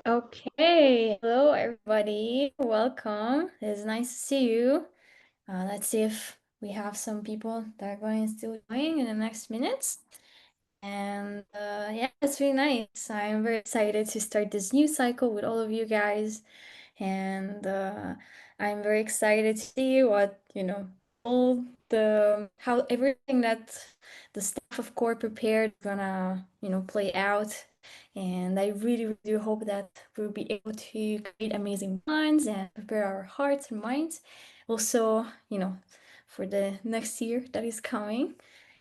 Okay, hello everybody. Welcome. It's nice to see you. Let's see if we have some people that are going to still join in the next minutes. And yeah, it's really nice. I'm very excited to start this new cycle with all of you guys. And I'm very excited to see what, all how everything that the staff of Core prepared gonna, play out. And I really, really do hope that we'll be able to create amazing bonds and prepare our hearts and minds. Also, for the next year that is coming.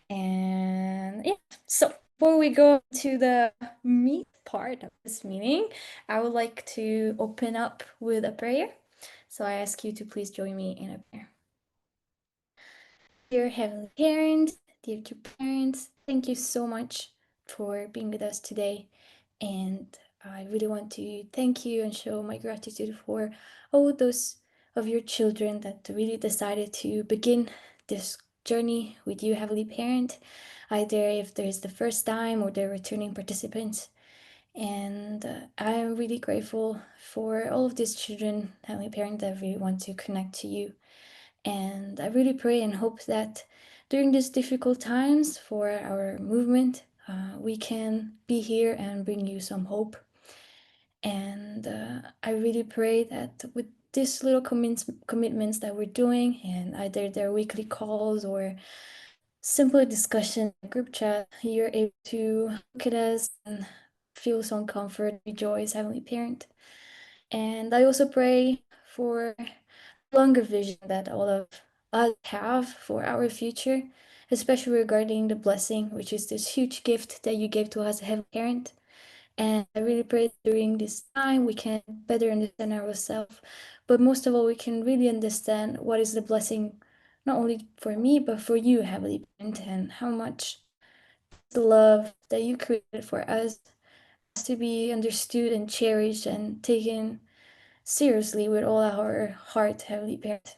And yeah, so before we go to the meat part of this meeting, I would like to open up with a prayer. So I ask you to please join me in a prayer. Dear Heavenly Parents, dear two parents, thank you so much for being with us today. And I really want to thank you and show my gratitude for all those of your children that really decided to begin this journey with you, Heavenly Parent, either if there's the first time or they're returning participants. And I'm really grateful for all of these children, Heavenly Parent, that really want to connect to you. And I really pray and hope that during these difficult times for our movement, we can be here and bring you some hope. And I really pray that with these little commitments that we're doing, and either their weekly calls or simple discussion group chat, you're able to look at us and feel some comfort, rejoice, Heavenly Parent. And I also pray for longer vision that all of us have for our future, especially regarding the blessing, which is this huge gift that you gave to us, Heavenly Parent. And I really pray during this time we can better understand ourselves, but most of all, we can really understand what is the blessing, not only for me, but for you, Heavenly Parent, and how much the love that you created for us has to be understood and cherished and taken seriously with all our heart, Heavenly Parent.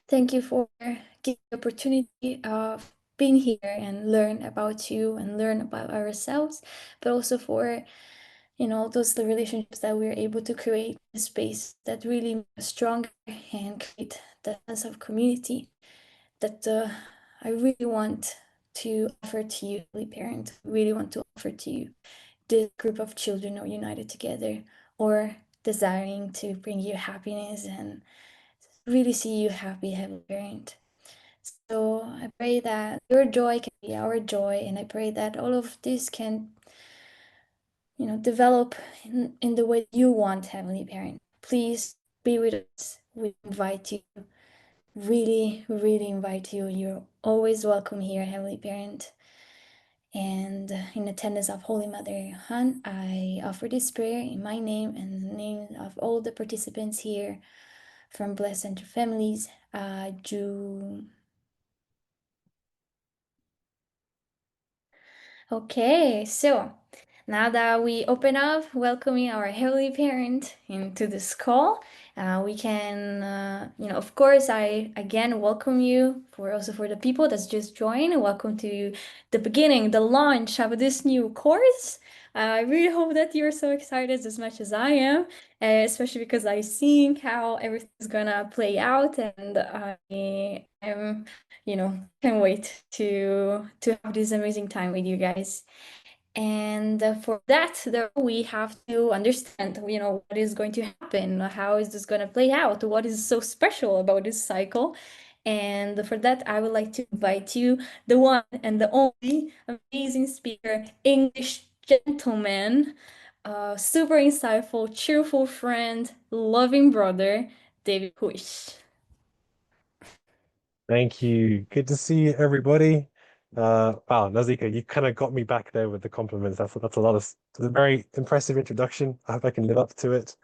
Thank you for giving the opportunity of being here and learn about you and learn about ourselves, but also for those the relationships that we're able to create a space that really make us stronger and create that sense of community that I really want to offer to you, Holy Parent. Really want to offer to you. This group of children are united together or desiring to bring you happiness and really see you happy, Heavenly Parent. So I pray that your joy can be our joy, and I pray that all of this can, develop in the way you want, Heavenly Parent. Please be with us. We invite you, really, really invite you. You're always welcome here, Heavenly Parent. And in attendance of Holy Mother Han, I offer this prayer in my name and in the name of all the participants here from Blessed Center families. Okay, so now that we open up welcoming our Heavenly Parent into this call, we can, of course, I again welcome you for also for the people that's just joined. Welcome to the beginning, the launch of this new course. I really hope that you're so excited as much as I am, especially because I see how everything's gonna play out, and I am can't wait to have this amazing time with you guys. And for that, though, we have to understand, what is going to happen, how is this going to play out, what is so special about this cycle. And for that, I would like to invite you, the one and the only amazing speaker, English gentleman, super insightful, cheerful friend, loving brother, David Huish. Thank you. Good to see everybody. Wow, Nazika, you kind of got me back there with the compliments. That's a lot of it's a very impressive introduction. I hope I can live up to it.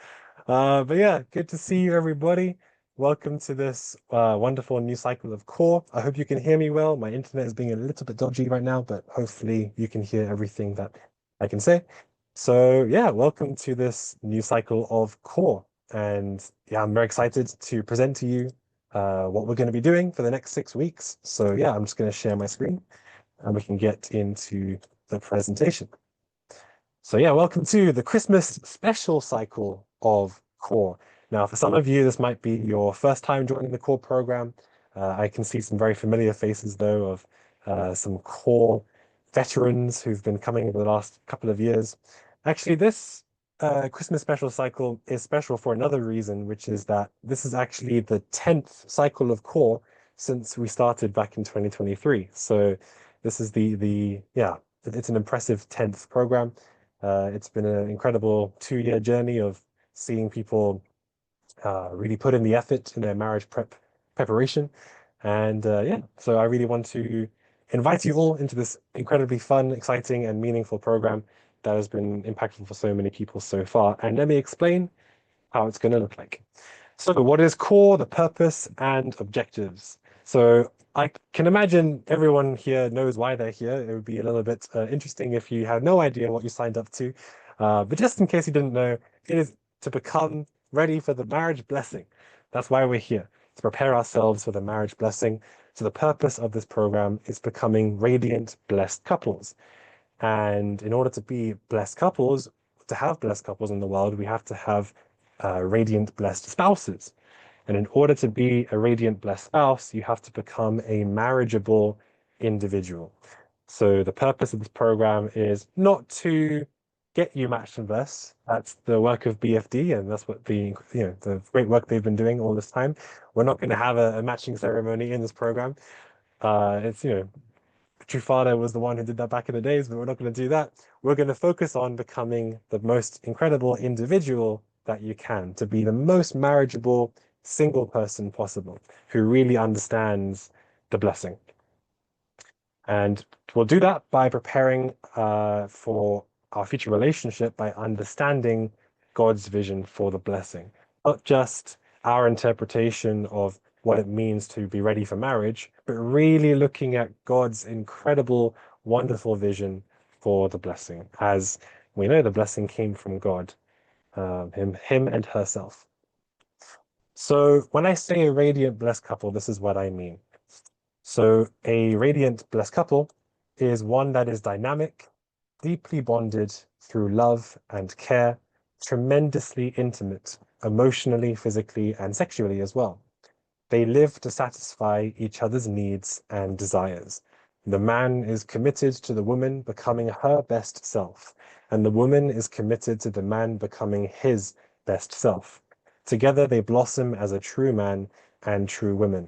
But yeah, good to see you, everybody. Welcome to this wonderful new cycle of Core. I hope you can hear me well. My internet is being a little bit dodgy right now, but hopefully you can hear everything that I can say. So yeah, welcome to this new cycle of Core. And yeah, I'm very excited to present to you what we're going to be doing for the next 6 weeks. So yeah, I'm just going to share my screen and we can get into the presentation. So yeah, welcome to the Christmas special cycle of Core. Now, for some of you, this might be your first time joining the Core program. I can see some very familiar faces, though, of some Core veterans who've been coming over the last couple of years. Actually, this Christmas special cycle is special for another reason, which is that this is actually the 10th cycle of Core since we started back in 2023. So this is the yeah, it's an impressive 10th program. It's been an incredible 2 year journey of seeing people really put in the effort in their marriage preparation. And yeah, so I really want to invite you all into this incredibly fun, exciting, and meaningful program that has been impactful for so many people so far. And let me explain how it's going to look like. So, what is core, the purpose, and objectives? So, I can imagine everyone here knows why they're here. It would be a little bit interesting if you had no idea what you signed up to. But just in case you didn't know, it is to become ready for the marriage blessing. That's why we're here, to prepare ourselves for the marriage blessing. So, the purpose of this program is becoming radiant, blessed couples. And in order to be blessed couples, to have blessed couples in the world, we have to have radiant, blessed spouses. And in order to be a radiant, blessed spouse, you have to become a marriageable individual. So the purpose of this program is not to get you matched and blessed. That's the work of BFD, and that's what the great work they've been doing all this time. We're not going to have a matching ceremony in this program. It's True Father was the one who did that back in the days, but we're not going to do that. We're going to focus on becoming the most incredible individual that you can, to be the most marriageable single person possible, who really understands the blessing. And we'll do that by preparing for our future relationship by understanding God's vision for the blessing, not just our interpretation of what it means to be ready for marriage, but really looking at God's incredible, wonderful vision for the blessing. As we know, the blessing came from God, him and herself. So when I say a radiant blessed couple, this is what I mean. So a radiant blessed couple is one that is dynamic, deeply bonded through love and care, tremendously intimate, emotionally, physically, and sexually as well. They live to satisfy each other's needs and desires. The man is committed to the woman becoming her best self, and the woman is committed to the man becoming his best self. Together, they blossom as a true man and true woman.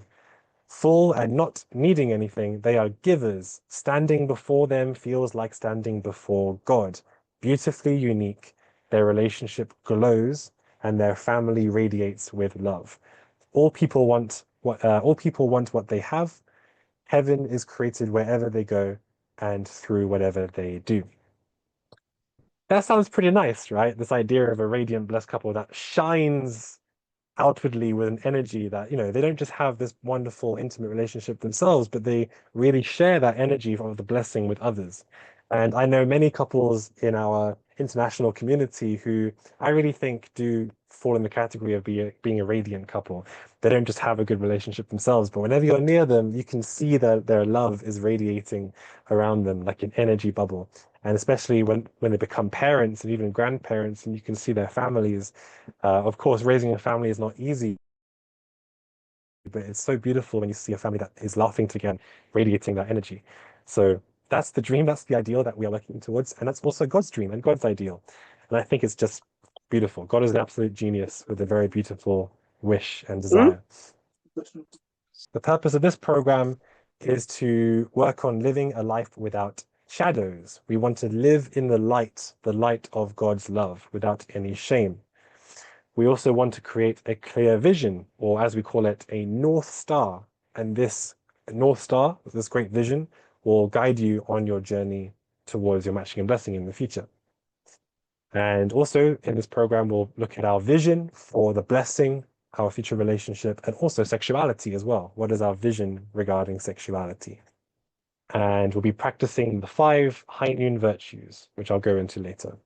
Full and not needing anything, they are givers. Standing before them feels like standing before God. Beautifully unique, their relationship glows and their family radiates with love. All people want what they have. Heaven is created wherever they go and through whatever they do. That sounds pretty nice, right? This idea of a radiant blessed couple that shines outwardly with an energy that, they don't just have this wonderful, intimate relationship themselves, but they really share that energy of the blessing with others. And I know many couples in our international community who I really think do fall in the category of being a radiant couple. They don't just have a good relationship themselves, but whenever you're near them, you can see that their love is radiating around them like an energy bubble. And especially when they become parents and even grandparents, and you can see their families. Of course, raising a family is not easy, but it's so beautiful when you see a family that is laughing together, radiating that energy. So that's the dream, that's the ideal that we are working towards, and that's also God's dream and God's ideal. And I think it's just beautiful. God is an absolute genius with a very beautiful wish and desire. The purpose of this program is to work on living a life without shadows. We want to live in the light of God's love, without any shame. We also want to create a clear vision, or as we call it, a North Star. And this North Star, this great vision, will guide you on your journey towards your matching and blessing in the future. And also in this program, we'll look at our vision for the blessing, our future relationship, and also sexuality as well. What is our vision regarding sexuality? And we'll be practicing the 5 high noon virtues, which I'll go into later.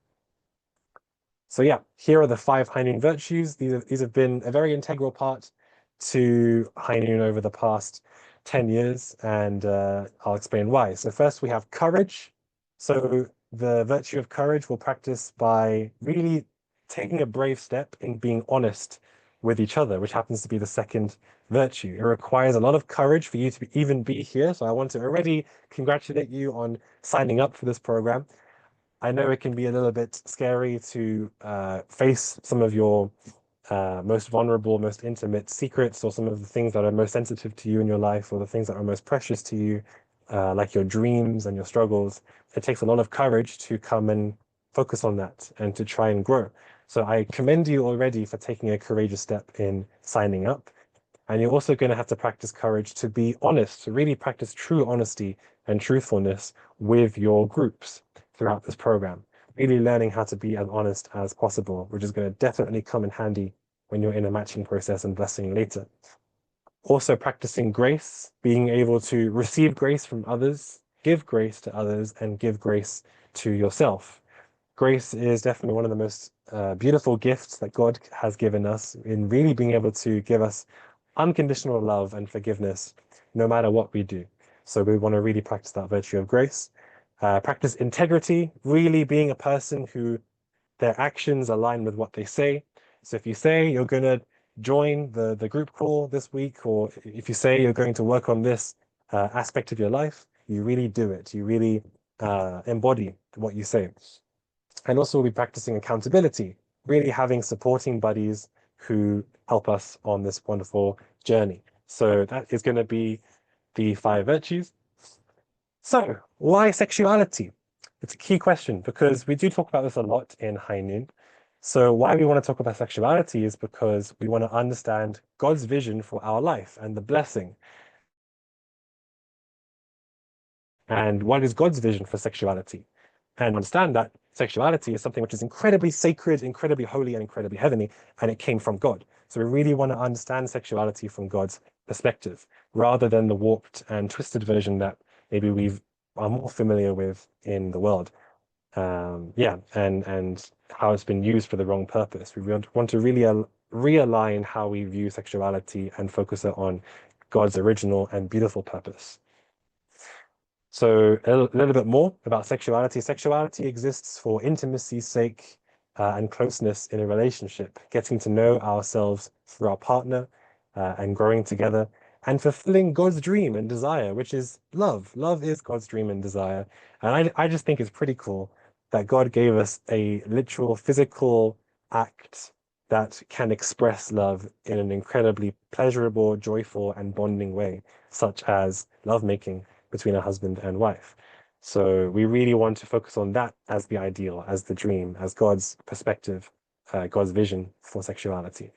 So yeah, here are the 5 high noon virtues. These have been a very integral part to high noon over the past 10 years, and I'll explain why. So first we have courage. So the virtue of courage we'll practice by really taking a brave step in being honest with each other, which happens to be the second virtue. It requires a lot of courage for you to even be here. So I want to already congratulate you on signing up for this program. I know it can be a little bit scary to face some of your most vulnerable, most intimate secrets, or some of the things that are most sensitive to you in your life, or the things that are most precious to you, like your dreams and your struggles. It takes a lot of courage to come and focus on that and to try and grow. So I commend you already for taking a courageous step in signing up. And you're also going to have to practice courage to be honest, to really practice true honesty and truthfulness with your groups throughout this program. Really learning how to be as honest as possible, which is going to definitely come in handy when you're in a matching process and blessing later. Also, practicing grace, being able to receive grace from others, give grace to others, and give grace to yourself. Grace is definitely one of the most beautiful gifts that God has given us in really being able to give us unconditional love and forgiveness no matter what we do. So we want to really practice that virtue of grace. Practice integrity, really being a person who their actions align with what they say. So if you say you're going to join the group call this week, or if you say you're going to work on this aspect of your life, you really do it. You really embody what you say. And also we'll be practicing accountability, really having supporting buddies who help us on this wonderful journey. So that is going to be the five virtues. So why sexuality? It's a key question because we do talk about this a lot in High Noon. So why we want to talk about sexuality is because we want to understand God's vision for our life and the blessing. And what is God's vision for sexuality? And understand that sexuality is something which is incredibly sacred, incredibly holy, and incredibly heavenly, and it came from God. So we really want to understand sexuality from God's perspective, rather than the warped and twisted version that maybe we are more familiar with in the world. Yeah, and how it's been used for the wrong purpose. We want to really realign how we view sexuality and focus it on God's original and beautiful purpose. So a little bit more about sexuality. Sexuality exists for intimacy's sake and closeness in a relationship, getting to know ourselves through our partner and growing together and fulfilling God's dream and desire, which is love. Love is God's dream and desire. And I just think it's pretty cool that God gave us a literal physical act that can express love in an incredibly pleasurable, joyful, and bonding way, such as lovemaking between a husband and wife. So we really want to focus on that as the ideal, as the dream, as God's perspective, God's vision for sexuality.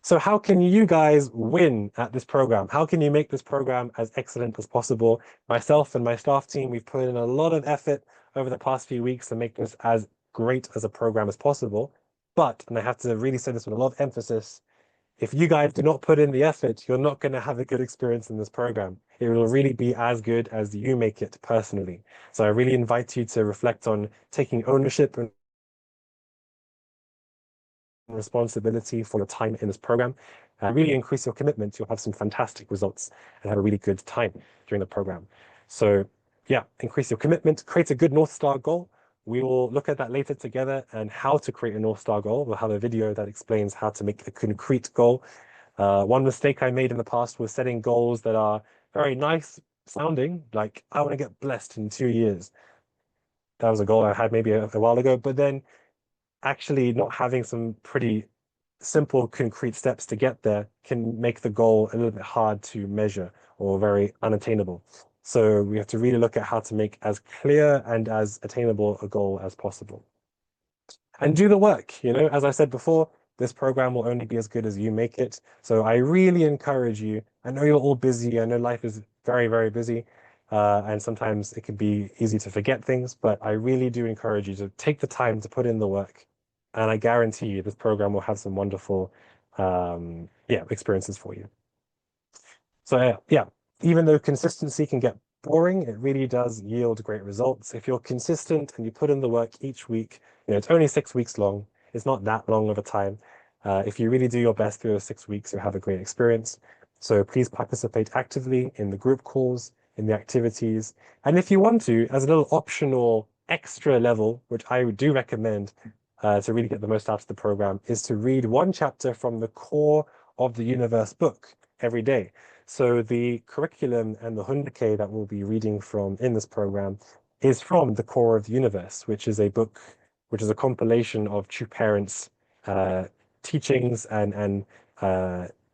So how can you guys win at this program? How can you make this program as excellent as possible? Myself and my staff team, we've put in a lot of effort over the past few weeks to make this as great as a program as possible. But, and I have to really say this with a lot of emphasis, if you guys do not put in the effort, you're not going to have a good experience in this program. It will really be as good as you make it personally. So I really invite you to reflect on taking ownership and responsibility for your time in this program. Really increase your commitment. You'll have some fantastic results and have a really good time during the program. So yeah, increase your commitment, create a good North Star goal. We will look at that later together and how to create a North Star goal. We'll have a video that explains how to make a concrete goal. One mistake I made in the past was setting goals that are very nice sounding, like I want to get blessed in 2 years. That was a goal I had maybe a while ago, but then actually not having some pretty simple, concrete steps to get there can make the goal a little bit hard to measure or very unattainable. So we have to really look at how to make as clear and as attainable a goal as possible. And do the work. As I said before, this program will only be as good as you make it. So I really encourage you. I know you're all busy. I know life is very, very busy. And sometimes it can be easy to forget things, but I really do encourage you to take the time to put in the work. And I guarantee you this program will have some wonderful yeah, experiences for you. So yeah, even though consistency can get boring, it really does yield great results. If you're consistent and you put in the work each week, it's only 6 weeks long. It's not that long of a time. If you really do your best through those 6 weeks, you'll have a great experience. So please participate actively in the group calls, in the activities. And if you want to, as a little optional extra level, which I do recommend to really get the most out of the program, is to read one chapter from the Core of the Universe book every day. So the curriculum and the Hundake that we'll be reading from in this program is from the Core of the Universe, which is a book, which is a compilation of True Parents' uh, teachings and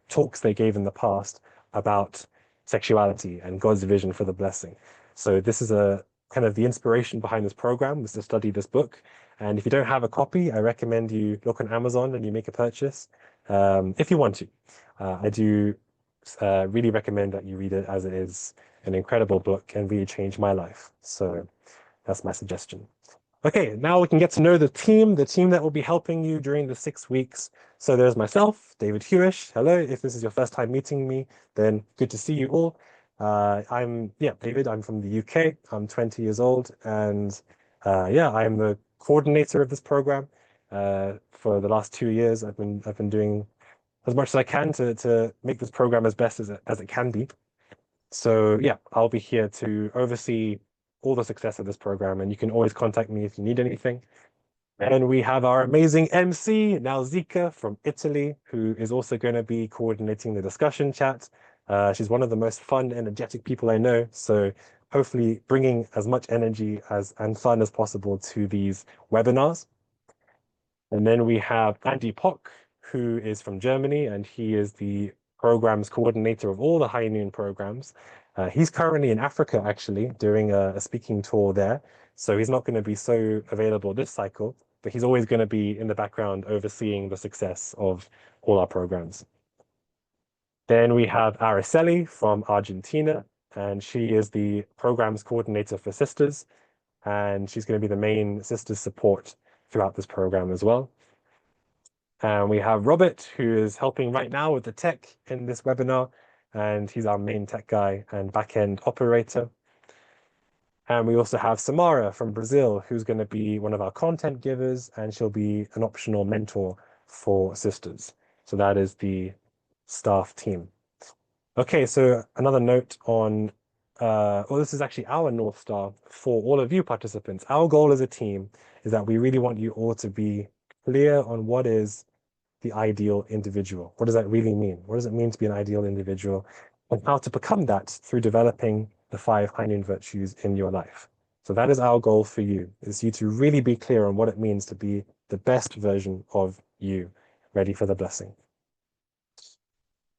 talks they gave in the past about sexuality and God's vision for the blessing. So this is a kind of the inspiration behind this program was to study this book. And if you don't have a copy, I recommend you look on Amazon and you make a purchase if you want to. I do really recommend that you read it as it is an incredible book and really changed my life. So that's my suggestion. Okay, now we can get to know the team that will be helping you during the 6 weeks. So there's myself, David Hewish. Hello, if this is your first time meeting me, then good to see you all. I'm David, I'm from the UK. I'm 20 years old, and yeah, I'm the coordinator of this program. For the last 2 years, I've been doing as much as I can to make this program as best as it can be. So yeah, I'll be here to oversee all the success of this program, and you can always contact me if you need anything. And we have our amazing MC, Nalzika from Italy, who is also going to be coordinating the discussion chat. She's one of the most fun, energetic people I know. So hopefully bringing as much energy as and fun as possible to these webinars. And then we have Andy Pock, who is from Germany, and he is the programs coordinator of all the High Noon programs. He's currently in Africa, actually, doing a speaking tour there. So he's not going to be so available this cycle, but he's always going to be in the background overseeing the success of all our programs. Then we have Araceli from Argentina, and she is the programs coordinator for Sisters, and she's going to be the main Sisters support throughout this program as well. And we have Robert, who is helping right now with the tech in this webinar, and he's our main tech guy and backend operator. And we also have Samara from Brazil, who's going to be one of our content givers, and she'll be an optional mentor for Sisters. So that is the staff team. Okay, so another note on, well, this is actually our North Star for all of you participants. Our goal as a team is that we really want you all to be clear on what is the ideal individual. What does that really mean? What does it mean to be an ideal individual? And how to become that through developing the 5 high noon virtues in your life. So that is our goal for you, is you to really be clear on what it means to be the best version of you, ready for the blessing.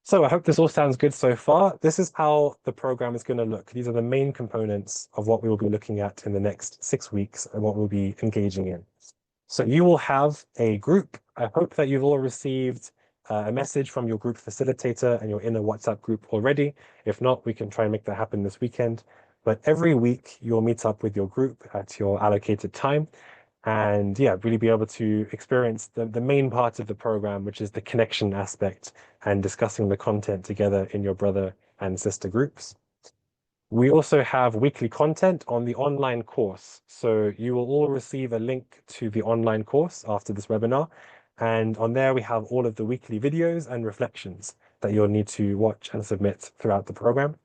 So I hope this all sounds good so far. This is how the program is going to look. These are the main components of what we will be looking at in the next 6 weeks and what we'll be engaging in. So you will have a group. I hope that you've all received a message from your group facilitator and your inner WhatsApp group already. If not, we can try and make that happen this weekend. But every week you'll meet up with your group at your allocated time and yeah, really be able to experience the main part of the program, which is the connection aspect and discussing the content together in your brother and sister groups. We also have weekly content on the online course. So you will all receive a link to the online course after this webinar. And on there, we have all of the weekly videos and reflections that you'll need to watch and submit throughout the program.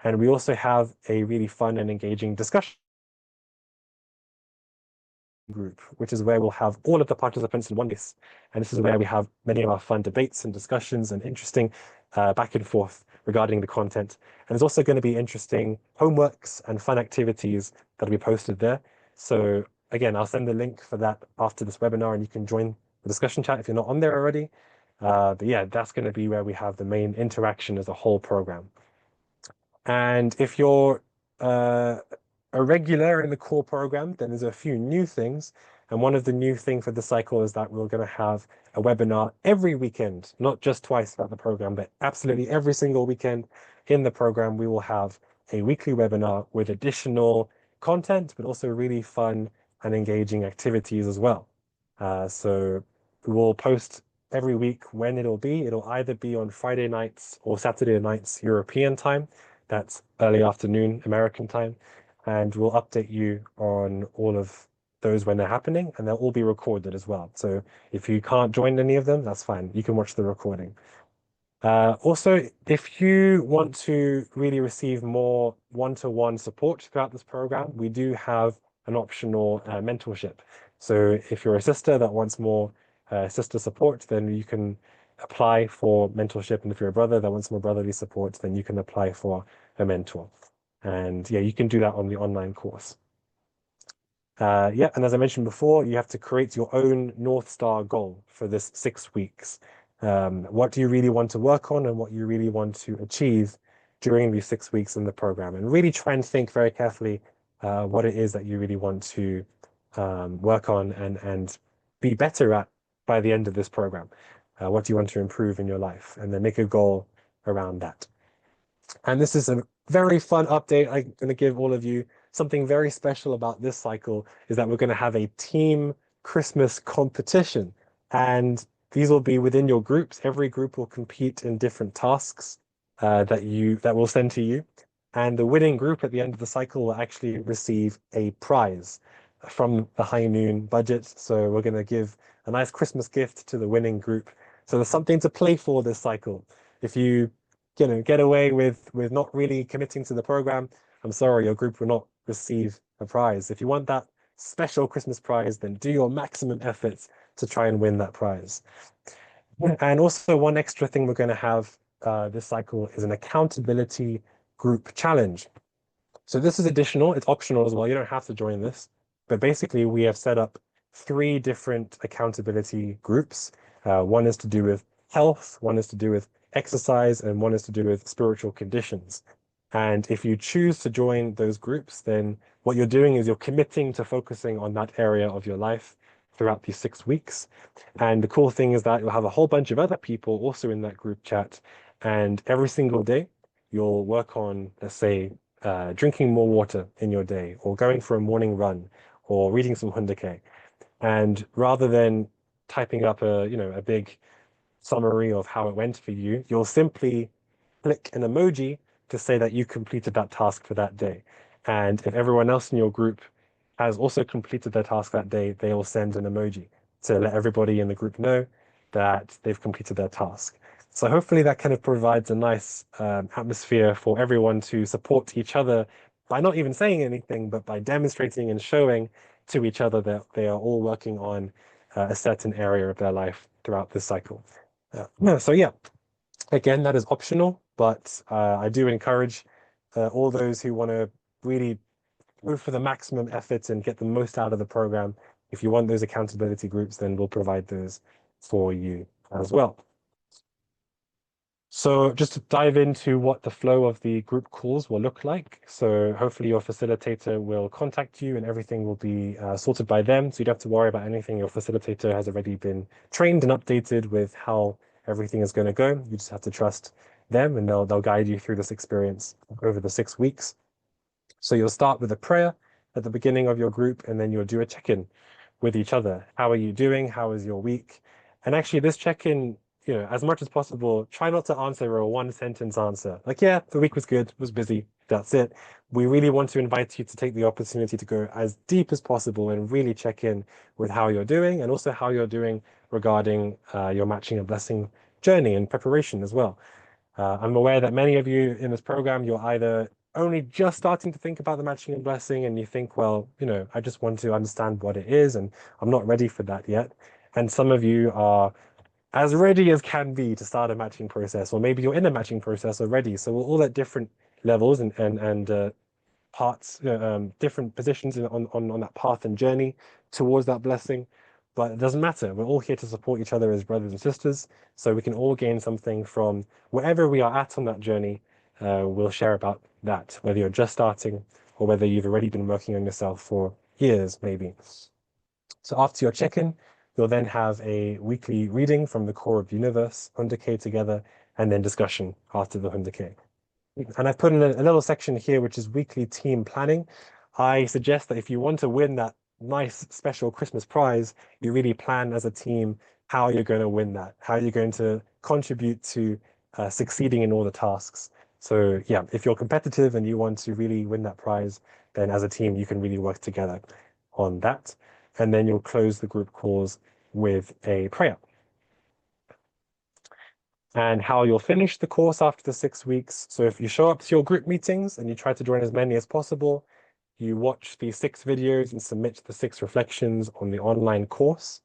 And we also have a really fun and engaging discussion group, which is where we'll have all of the participants in one place. And this is where we have many of our fun debates and discussions and interesting back and forth regarding the content. And there's also going to be interesting homeworks and fun activities that will be posted there. So again, I'll send the link for that after this webinar and you can join the discussion chat if you're not on there already. But yeah, that's going to be where we have the main interaction as a whole program. And if you're a regular in the core program, then there's a few new things. And one of the new things for the cycle is that we're going to have a webinar every weekend, not just twice throughout the program, but absolutely every single weekend in the program, we will have a weekly webinar with additional content, but also really fun and engaging activities as well. So we will post every week when it'll be. It'll either be on Friday nights or Saturday nights European time. That's early afternoon American time. And we'll update you on all of those when they're happening, and they'll all be recorded as well. So if you can't join any of them, that's fine. You can watch the recording. Also, if you want to really receive more one-to-one support throughout this program, we do have an optional mentorship. So if you're a sister that wants more sister support, then you can apply for mentorship. And if you're a brother that wants more brotherly support, then you can apply for a mentor. And yeah, you can do that on the online course. Yeah, and as I mentioned before, you have to create your own North Star goal for this 6 weeks. What do you really want to work on and what you really want to achieve during these 6 weeks in the program? And really try and think very carefully what it is that you really want to work on and be better at by the end of this program. What do you want to improve in your life? And then make a goal around that. And this is a very fun update. I'm going to give all of you something very special about this cycle is that we're going to have a team Christmas competition. And these will be within your groups. Every group will compete in different tasks that we'll send to you. And the winning group at the end of the cycle will actually receive a prize from the High Noon budget. So we're going to give a nice Christmas gift to the winning group. So there's something to play for this cycle. If you get away with not really committing to the program, I'm sorry, your group will not receive a prize. If you want that special Christmas prize, then do your maximum efforts to try and win that prize. And also one extra thing we're going to have this cycle is an accountability group challenge. So this is additional, it's optional as well. You don't have to join this. But basically, we have set up three different accountability groups. One is to do with health, one is to do with exercise, and one is to do with spiritual conditions. And if you choose to join those groups, then what you're doing is you're committing to focusing on that area of your life throughout these 6 weeks. And the cool thing is that you'll have a whole bunch of other people also in that group chat. And every single day, you'll work on, let's say, drinking more water in your day, or going for a morning run, or reading some Hundake. And rather than typing up a big summary of how it went for you, you'll simply click an emoji to say that you completed that task for that day. And if everyone else in your group has also completed their task that day, they will send an emoji to let everybody in the group know that they've completed their task. So hopefully that kind of provides a nice atmosphere for everyone to support each other by not even saying anything, but by demonstrating and showing to each other that they are all working on a certain area of their life throughout this cycle. So yeah, again, that is optional, but I do encourage all those who want to really go for the maximum efforts and get the most out of the program. If you want those accountability groups, then we'll provide those for you as well. So just to dive into what the flow of the group calls will look like. So hopefully your facilitator will contact you and everything will be sorted by them. So you don't have to worry about anything. Your facilitator has already been trained and updated with how everything is going to go. You just have to trust them and they'll guide you through this experience over the 6 weeks. So you'll start with a prayer at the beginning of your group, and then you'll do a check-in with each other. How are you doing? How is your week? And actually, this check-in, as much as possible, try not to answer a one-sentence answer. Like, yeah, the week was good, was busy, that's it. We really want to invite you to take the opportunity to go as deep as possible and really check in with how you're doing and also how you're doing regarding your matching and blessing journey and preparation as well. I'm aware that many of you in this program, you're either only just starting to think about the matching and blessing, and you think, well, I just want to understand what it is, and I'm not ready for that yet. And some of you are as ready as can be to start a matching process, or maybe you're in a matching process already. So we're all at different levels and parts, different positions on that path and journey towards that blessing. But it doesn't matter. We're all here to support each other as brothers and sisters, so we can all gain something from wherever we are at on that journey. We'll share about that, whether you're just starting or whether you've already been working on yourself for years, maybe. So after your check-in, you'll then have a weekly reading from the core of the universe, Hundake together, and then discussion after the Hundake. And I've put in a little section here, which is weekly team planning. I suggest that if you want to win that nice special Christmas prize, you really plan as a team how you're going to win that, how you're going to contribute to succeeding in all the tasks. So yeah, if you're competitive and you want to really win that prize, then as a team, you can really work together on that. And then you'll close the group calls with a prayer. and how you'll finish the course after the 6 weeks. So if you show up to your group meetings and you try to join as many as possible, you watch the 6 videos and submit the 6 reflections on the online course.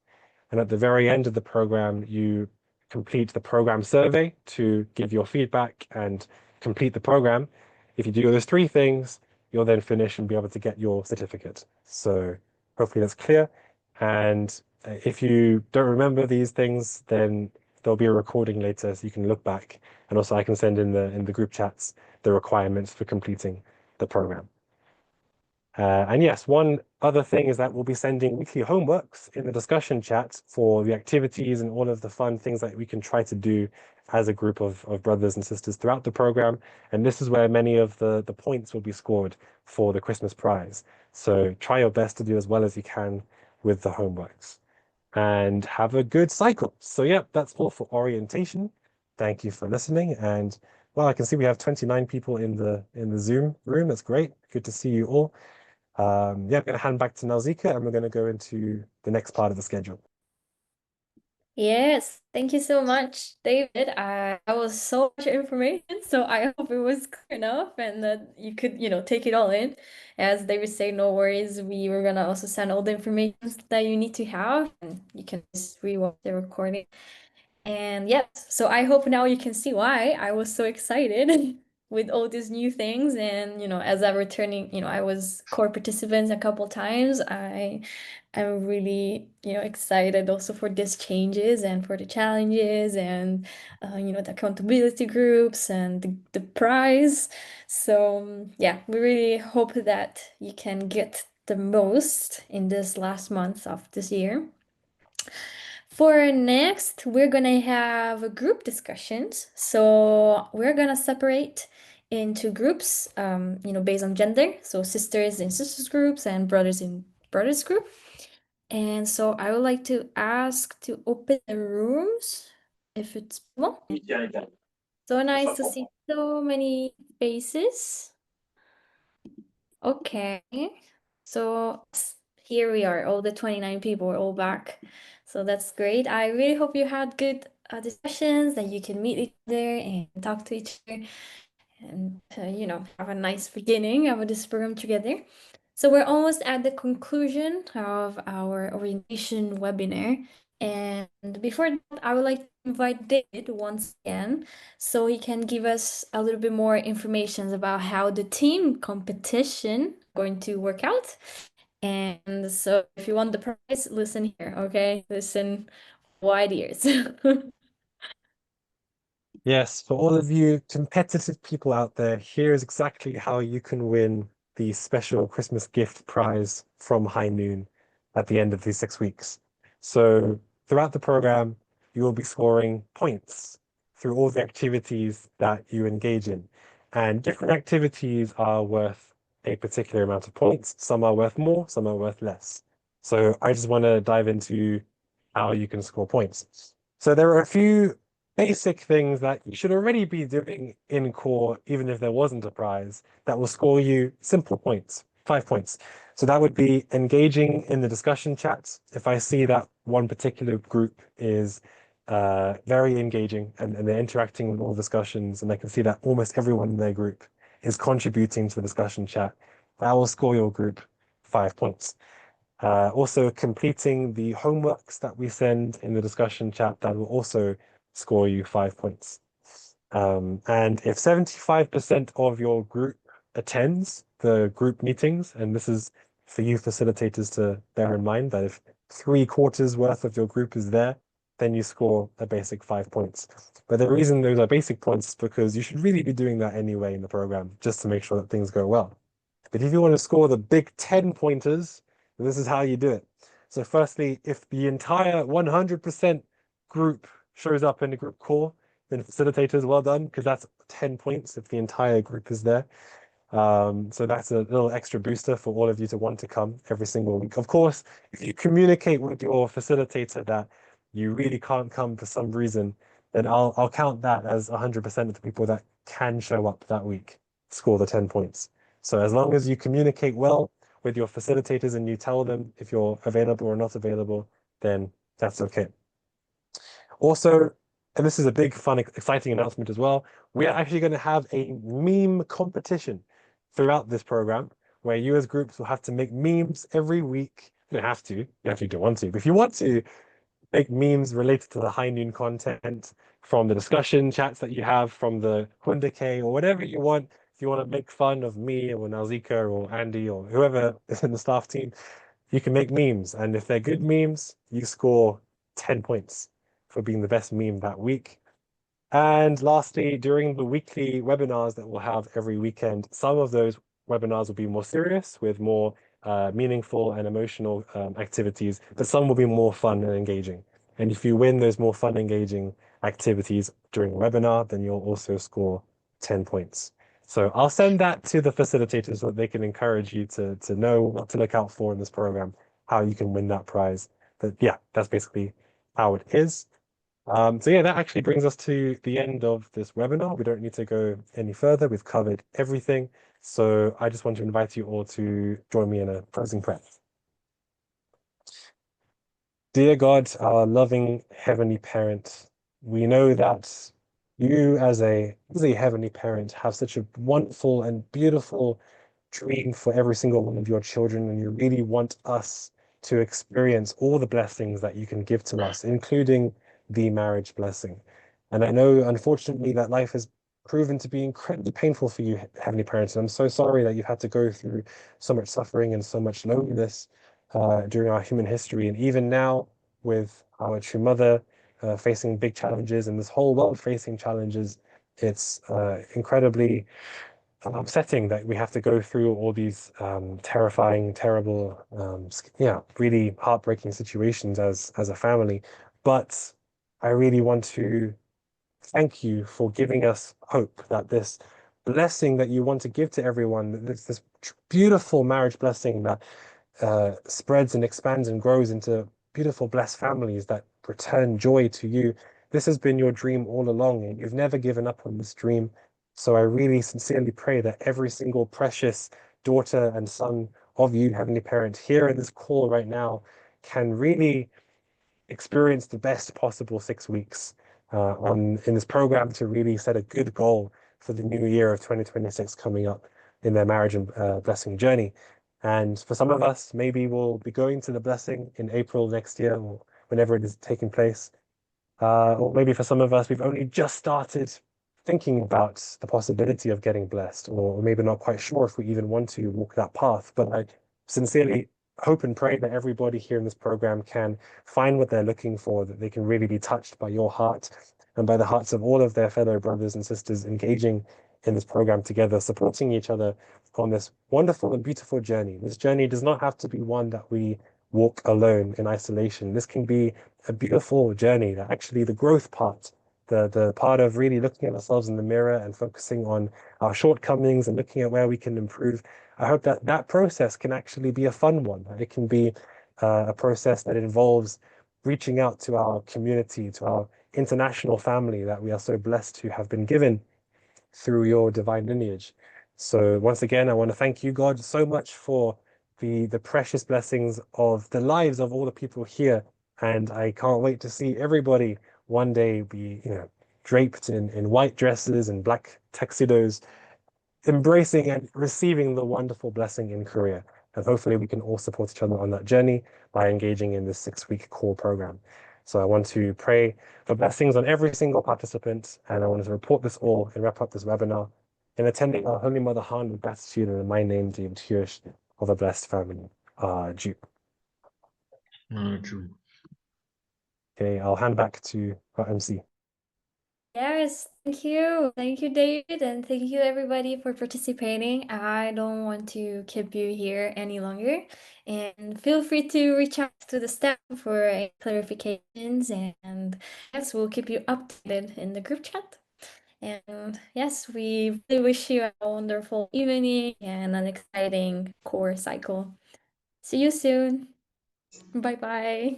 And at the very end of the program, you complete the program survey to give your feedback and complete the program. If you do those 3 things, you'll then finish and be able to get your certificate. So hopefully that's clear. And if you don't remember these things, then there'll be a recording later so you can look back. And also I can send in the group chats the requirements for completing the program. And yes, one other thing is that we'll be sending weekly homeworks in the discussion chat for the activities and all of the fun things that we can try to do as a group of brothers and sisters throughout the program. And this is where many of the points will be scored for the Christmas prize. So try your best to do as well as you can with the homeworks and have a good cycle. So yeah, that's all for orientation. Thank you for listening. And well, I can see we have 29 people in the Zoom room. That's great. Good to see you all. Yeah, I'm going to hand back to Nausicaa and we're going to go into the next part of the schedule. Yes, thank you so much, David. That was so much information, so I hope it was clear enough and that you could, take it all in. As David said, no worries. We were gonna also send all the information that you need to have, and you can just rewatch the recording. And yes, so I hope now you can see why I was so excited with all these new things. And, as a returning, I was core participant a couple times. I'm really, excited also for these changes and for the challenges and, the accountability groups and the prize. So, yeah, we really hope that you can get the most in this last month of this year. For next, we're gonna have group discussions. So we're gonna separate into groups, based on gender. So sisters in sisters groups and brothers in brothers group. And so I would like to ask to open the rooms if it's possible. So nice to see so many faces. Okay. So here we are, all the 29 people are all back. So that's great. I really hope you had good discussions, that you can meet each other and talk to each other and, have a nice beginning of this program together. So we're almost at the conclusion of our orientation webinar. And before that, I would like to invite David once again so he can give us a little bit more information about how the team competition going to work out. And so if you want the prize, listen here, okay? Listen wide ears. Yes, for all of you competitive people out there, here's exactly how you can win the special Christmas gift prize from High Noon at the end of these 6 weeks. So throughout the program, you will be scoring points through all the activities that you engage in. And different activities are worth a particular amount of points. Some are worth more, some are worth less. So I just want to dive into how you can score points. So there are a few basic things that you should already be doing in core, even if there wasn't a prize, that will score you simple points, 5 points. So that would be engaging in the discussion chats. If I see that one particular group is very engaging and they're interacting with all discussions, and I can see that almost everyone in their group is contributing to the discussion chat, that will score your group 5 points. Also completing the homeworks that we send in the discussion chat, that will also score you 5 points. And if 75% of your group attends the group meetings, and this is for you facilitators to bear in mind that if 3/4 worth of your group is there, then you score a basic 5 points. But the reason those are basic points is because you should really be doing that anyway in the program, just to make sure that things go well. But if you want to score the big 10 pointers, this is how you do it. So firstly, if the entire 100% group shows up in the group call, then facilitators, well done, because that's 10 points if the entire group is there. So that's a little extra booster for all of you to want to come every single week. Of course, if you communicate with your facilitator that you really can't come for some reason, then I'll count that as 100% of the people that can show up that week score the 10 points. So as long as you communicate well with your facilitators and you tell them if you're available or not available, then that's okay. Also, and this is a big, fun, exciting announcement as well. We are actually going to have a meme competition throughout this program where you as groups will have to make memes every week. You don't have to, you actually don't want to, but if you want to, make memes related to the high noon content from the discussion chats that you have from the Hundake or whatever you want. If you want to make fun of me or Nalzika or Andy or whoever is in the staff team, you can make memes. And if they're good memes, you score 10 points for being the best meme that week. And lastly, during the weekly webinars that we'll have every weekend, some of those webinars will be more serious with more meaningful and emotional activities, but some will be more fun and engaging. And if you win those more fun, engaging activities during a webinar, then you'll also score 10 points. So I'll send that to the facilitators so that they can encourage you to know what to look out for in this program, how you can win that prize. But yeah, that's basically how it is. So yeah, that actually brings us to the end of this webinar. We don't need to go any further. We've covered everything. So I just want to invite you all to join me in a closing prayer. Dear God, our loving heavenly parent, we know that you as a heavenly parent have such a wonderful and beautiful dream for every single one of your children, and you really want us to experience all the blessings that you can give to us, including the marriage blessing. And I know, unfortunately, that life has proven to be incredibly painful for you, heavenly parents. And I'm so sorry that you've had to go through so much suffering and so much loneliness during our human history. And even now, with our true mother facing big challenges and this whole world facing challenges, it's incredibly upsetting that we have to go through all these terrifying, terrible, yeah, really heartbreaking situations as a family. But I really want to thank you for giving us hope that this blessing that you want to give to everyone, this beautiful marriage blessing that spreads and expands and grows into beautiful, blessed families that return joy to you. This has been your dream all along, and you've never given up on this dream. So I really sincerely pray that every single precious daughter and son of you, Heavenly Parent, here in this call right now, can really experience the best possible 6 weeks on in this program to really set a good goal for the new year of 2026 coming up in their marriage and blessing journey. And for some of us, maybe we'll be going to the blessing in April next year or whenever it is taking place. Or maybe for some of us, we've only just started thinking about the possibility of getting blessed, or maybe not quite sure if we even want to walk that path. But I sincerely hope and pray that everybody here in this program can find what they're looking for, that they can really be touched by your heart and by the hearts of all of their fellow brothers and sisters engaging in this program together, supporting each other on this wonderful and beautiful journey. This journey does not have to be one that we walk alone in isolation. This can be a beautiful journey that actually the growth part, the part of really looking at ourselves in the mirror and focusing on our shortcomings and looking at where we can improve. I hope that that process can actually be a fun one. It can be a process that involves reaching out to our community, to our international family that we are so blessed to have been given through your divine lineage. So once again, I want to thank you, God, so much for the precious blessings of the lives of all the people here. And I can't wait to see everybody one day be, draped in white dresses and black tuxedos, embracing and receiving the wonderful blessing in Korea. And hopefully we can all support each other on that journey by engaging in this 6 week core program. So I want to pray for blessings on every single participant, and I want to report this all and wrap up this webinar in attending our Holy Mother Han with gratitude and in my name, David Hirsch of a blessed family. Jew. True. Okay, I'll hand back to our MC. Yes, thank you. Thank you, David, and thank you everybody for participating. I don't want to keep you here any longer. And feel free to reach out to the staff for any clarifications. And yes, we'll keep you updated in the group chat. And yes, we really wish you a wonderful evening and an exciting core cycle. See you soon. Bye bye.